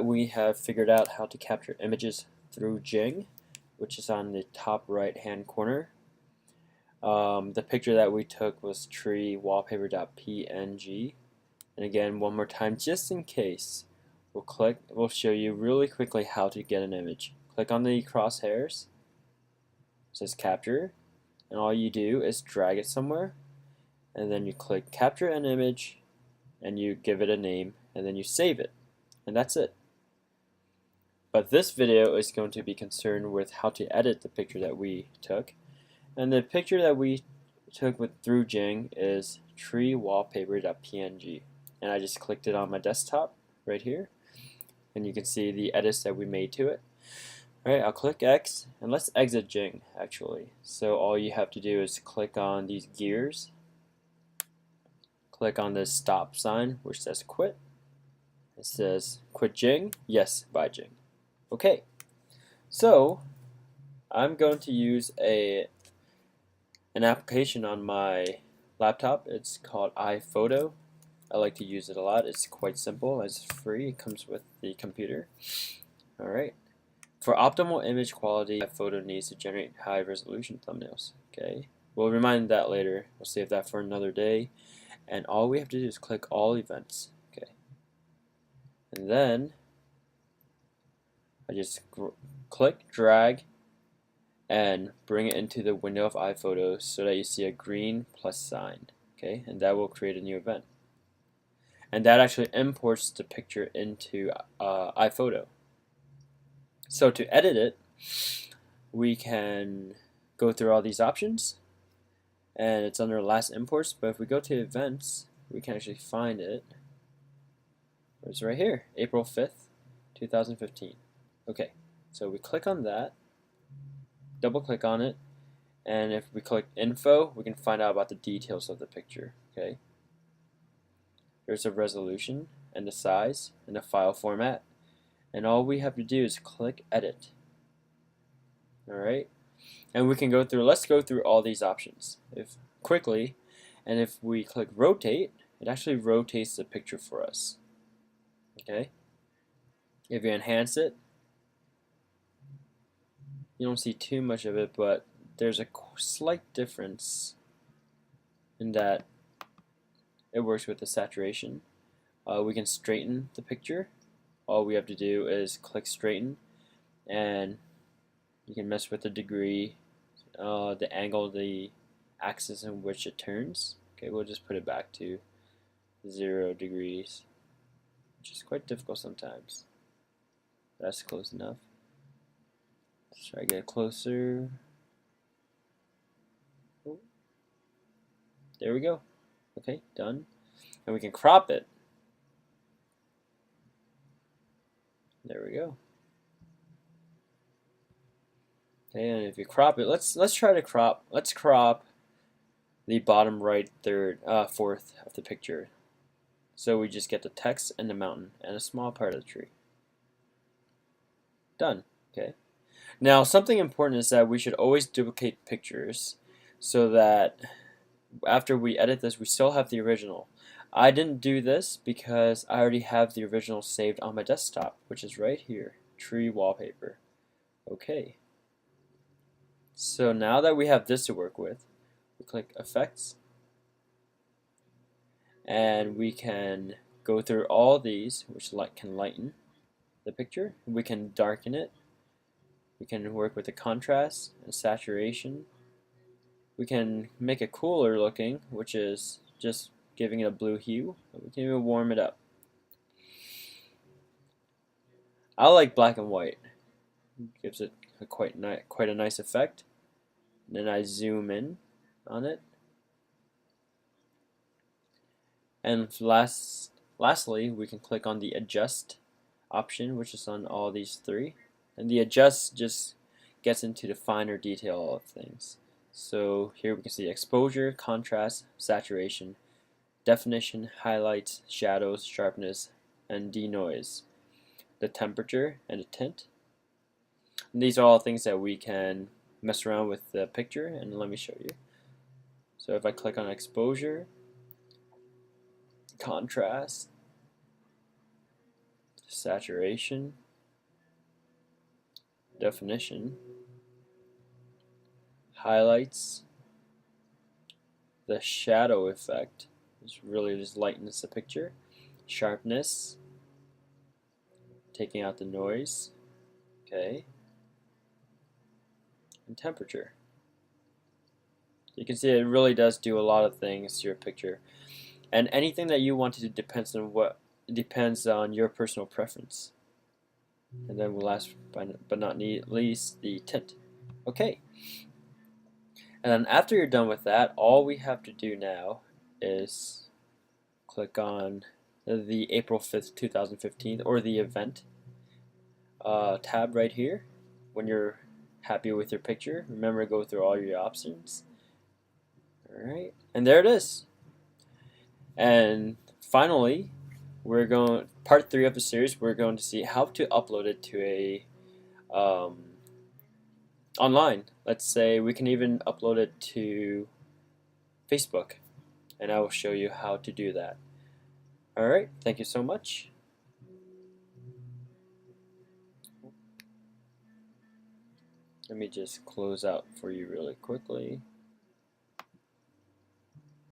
We have figured out how to capture images through Jing, which is on the top right hand corner. The picture that we took was tree wallpaper.png. And again, one more time, just in case, we'll show you really quickly how to get an image. Click on the crosshairs, it says capture, and all you do is drag it somewhere, and then you click capture an image, and you give it a name, and then you save it, and that's it. But this video is going to be concerned with how to edit the picture that we took. And the picture that we took through Jing is treewallpaper.png. And I just clicked it on my desktop right here. And you can see the edits that we made to it. Alright, I'll click X, and let's exit Jing actually. So all you have to do is click on these gears. Click on this stop sign which says quit. It says quit Jing, yes, bye Jing. Okay, so I'm going to use an application on my laptop. It's called iphoto. I like to use it a lot. It's quite simple. It's free. It comes with the computer. Alright. For optimal image quality, iphoto needs to generate high resolution thumbnails. Okay. We'll remind that later. We'll save that for another day. And all we have to do is click all events. Okay. And then I just click, drag, and bring it into the window of iPhoto so that you see a green plus sign. Okay, and that will create a new event. And that actually imports the picture into iPhoto. So to edit it, we can go through all these options, and it's under last imports. But if we go to events, we can actually find it. It's right here, April 5th, 2015. Okay, so we click on that, double click on it, and if we click info, we can find out about the details of the picture. Okay, there's a resolution and the size and the file format, and all we have to do is click edit. Alright, and we can go through, let's go through all these options quickly, and if we click rotate, it actually rotates the picture for us. Okay, if you enhance it, you don't see too much of it, but there's a slight difference in that it works with the saturation. We can straighten the picture. All we have to do is click straighten, and you can mess with the degree, the angle, the axis in which it turns. Okay, we'll just put it back to 0 degrees, which is quite difficult sometimes. That's close enough. Let's try to get closer. Oh. There we go. Okay, done. And we can crop it. There we go. Okay, and if you crop it, let's try to crop. Let's crop the bottom right fourth of the picture. So we just get the text and the mountain and a small part of the tree. Done. Okay. Now, something important is that we should always duplicate pictures so that after we edit this, we still have the original. I didn't do this because I already have the original saved on my desktop, which is right here, tree wallpaper. Okay. So now that we have this to work with, we click Effects, and we can go through all these, which can lighten the picture. We can darken it. We can work with the contrast and saturation. We can make it cooler looking, which is just giving it a blue hue. We can even warm it up. I like black and white. It gives it quite a nice effect. And then I zoom in on it. And lastly, we can click on the adjust option, which is on all these three. And the adjust just gets into the finer detail of things. So here we can see exposure, contrast, saturation, definition, highlights, shadows, sharpness, and denoise, the temperature, and the tint. And these are all things that we can mess around with the picture, and let me show you. So if I click on exposure, contrast, saturation, definition, highlights, the shadow effect, which really just lightens the picture, sharpness, taking out the noise, okay, and temperature. You can see it really does do a lot of things to your picture, and anything that you want to do depends on your personal preference. And then last but not least, the tint. Okay. And then after you're done with that, all we have to do now is click on the April 5th, 2015, or the event tab right here. When you're happy with your picture, remember to go through all your options. Alright, and there it is. And finally, we're going part 3 of the series. We're going to see how to upload it to a online. Let's say we can even upload it to Facebook, and I will show you how to do that. Alright, thank you so much. Let me just close out for you really quickly.